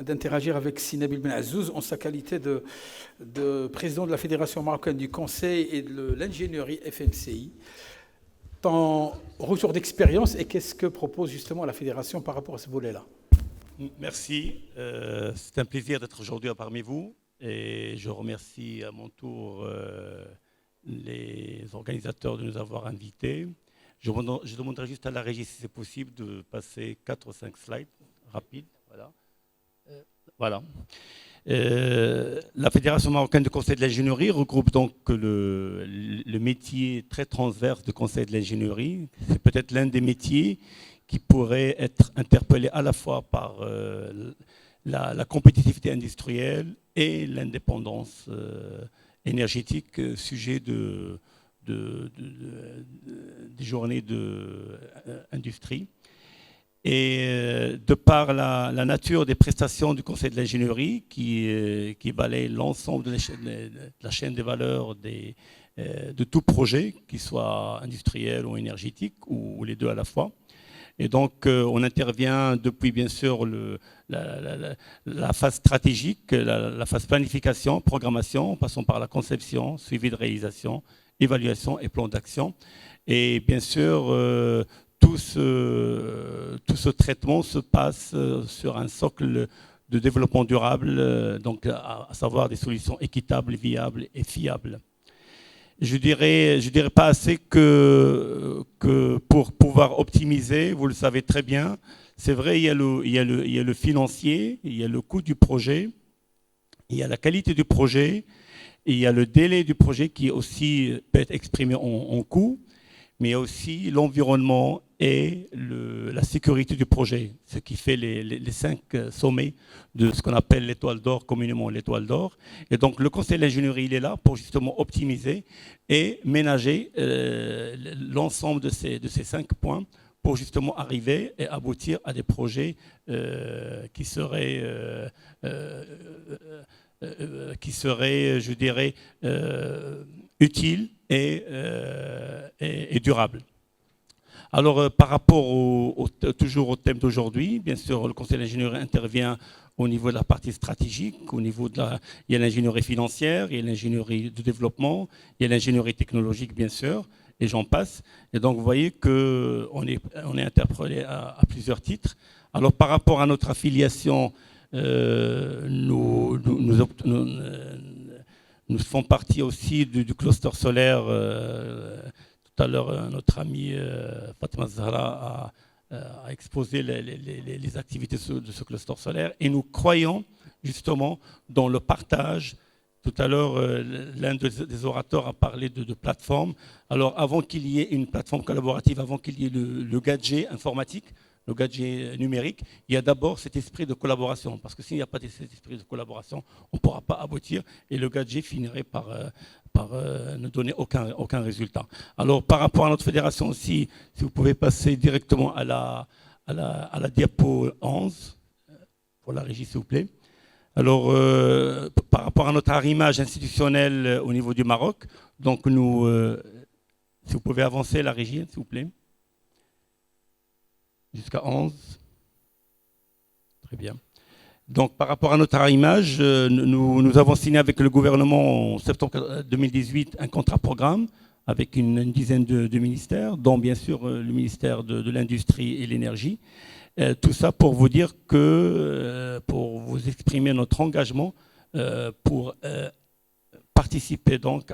d'interagir avec Sinabil Ben Azouz en sa qualité de président de la Fédération marocaine du conseil et de l'ingénierie FMCI. Ton retour d'expérience et qu'est-ce que propose justement la Fédération par rapport à ce volet-là? Merci. C'est un plaisir d'être aujourd'hui parmi vous et je remercie à mon tour les organisateurs de nous avoir invités. Je demanderai juste à la régie si c'est possible de passer 4 ou 5 slides rapides. Voilà. La Fédération marocaine de conseil de l'ingénierie regroupe donc le métier très transverse de conseil de l'ingénierie. C'est peut-être l'un des métiers qui pourrait être interpellé à la fois par la compétitivité industrielle et l'indépendance énergétique, sujet des journées d'industrie. Et de par la nature des prestations du conseil de l'ingénierie qui balaye l'ensemble de la chaîne des valeurs de tout projet, qu'il soit industriel ou énergétique, ou les deux à la fois. Et donc, on intervient depuis, bien sûr, la phase stratégique, la phase planification, programmation, en passant par la conception, suivi de réalisation, évaluation et plan d'action. Et bien sûr, tout ce traitement se passe sur un socle de développement durable, donc à savoir des solutions équitables, viables et fiables. Je dirais pas assez que pour pouvoir optimiser, vous le savez très bien, c'est vrai, il y a le financier, il y a le coût du projet, il y a la qualité du projet, et il y a le délai du projet qui aussi peut être exprimé en coût, mais il y a aussi l'environnement et la sécurité du projet, ce qui fait les 5 sommets de ce qu'on appelle l'étoile d'or, communément l'étoile d'or. Et donc le conseil de l'ingénierie, il est là pour justement optimiser et ménager l'ensemble de ces 5 points pour justement arriver et aboutir à des projets qui seraient, je dirais, utiles et durables. Alors, par rapport toujours au thème d'aujourd'hui, bien sûr, le conseil d'ingénierie intervient au niveau de la partie stratégique, il y a l'ingénierie financière, il y a l'ingénierie de développement, il y a l'ingénierie technologique, bien sûr, et j'en passe. Et donc, vous voyez qu'on est interpellé à plusieurs titres. Alors, par rapport à notre affiliation, nous faisons partie aussi du cluster solaire. Tout à l'heure, notre ami Fatima Zahra a exposé les activités de ce cluster solaire et nous croyons justement dans le partage. Tout à l'heure, l'un des orateurs a parlé de plateforme. Alors, avant qu'il y ait une plateforme collaborative, avant qu'il y ait le gadget informatique, le gadget numérique, il y a d'abord cet esprit de collaboration. Parce que s'il n'y a pas cet esprit de collaboration, on ne pourra pas aboutir et le gadget finirait par ne donner aucun résultat. Alors, par rapport à notre fédération aussi, si vous pouvez passer directement à la diapo 11, pour la régie, s'il vous plaît. Alors, par rapport à notre arrimage institutionnel au niveau du Maroc, donc nous, si vous pouvez avancer la régie, s'il vous plaît. Jusqu'à 11. Très bien. Donc, par rapport à notre arrimage, nous avons signé avec le gouvernement en septembre 2018 un contrat programme avec une dizaine de ministères, dont bien sûr le ministère de l'Industrie et l'Énergie. Tout ça pour vous dire pour vous exprimer notre engagement pour participer donc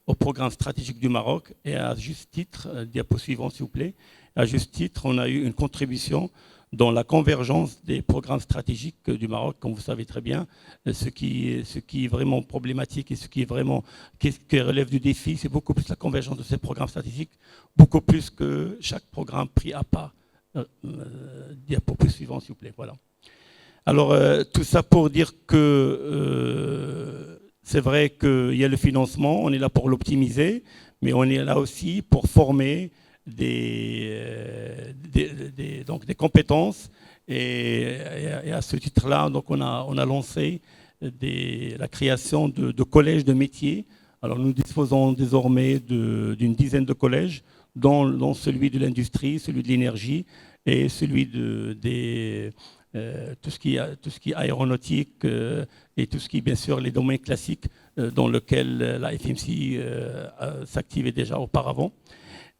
au programme stratégique du Maroc. Et à juste titre, diapo suivant s'il vous plaît, à juste titre, on a eu une contribution dans la convergence des programmes stratégiques du Maroc, comme vous savez très bien. Ce qui est vraiment problématique et ce qui relève du défi, c'est beaucoup plus la convergence de ces programmes stratégiques, beaucoup plus que chaque programme pris à part. Diapo suivant s'il vous plaît, voilà. Alors, tout ça pour dire que c'est vrai qu'il y a le financement, on est là pour l'optimiser, mais on est là aussi pour former donc des compétences. Et à ce titre-là, donc on a lancé la création de collèges de métiers. Alors, nous disposons désormais d'une dizaine de collèges, dont celui de l'industrie, celui de l'énergie et celui tout ce qui est aéronautique et tout ce qui est bien sûr les domaines classiques dans lesquels la FMCI s'activait déjà auparavant.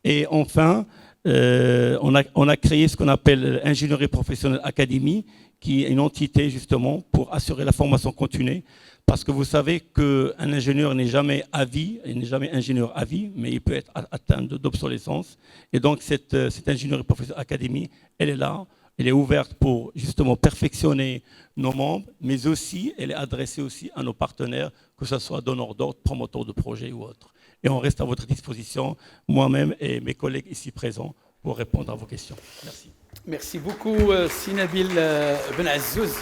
Et enfin, on a créé ce qu'on appelle l'Ingénierie Professionnelle Academy, qui est une entité justement pour assurer la formation continue. Parce que vous savez qu'un ingénieur n'est jamais à vie, il n'est jamais ingénieur à vie, mais il peut être atteint d'obsolescence. Et donc cette Ingénierie Professionnelle Academy, elle est là, elle est ouverte pour justement perfectionner nos membres, mais aussi elle est adressée aussi à nos partenaires, que ce soit donneurs d'ordre, promoteurs de projets ou autres. Et on reste à votre disposition, moi-même et mes collègues ici présents, pour répondre à vos questions. Merci. Merci beaucoup, Sinabil Ben Azzouz.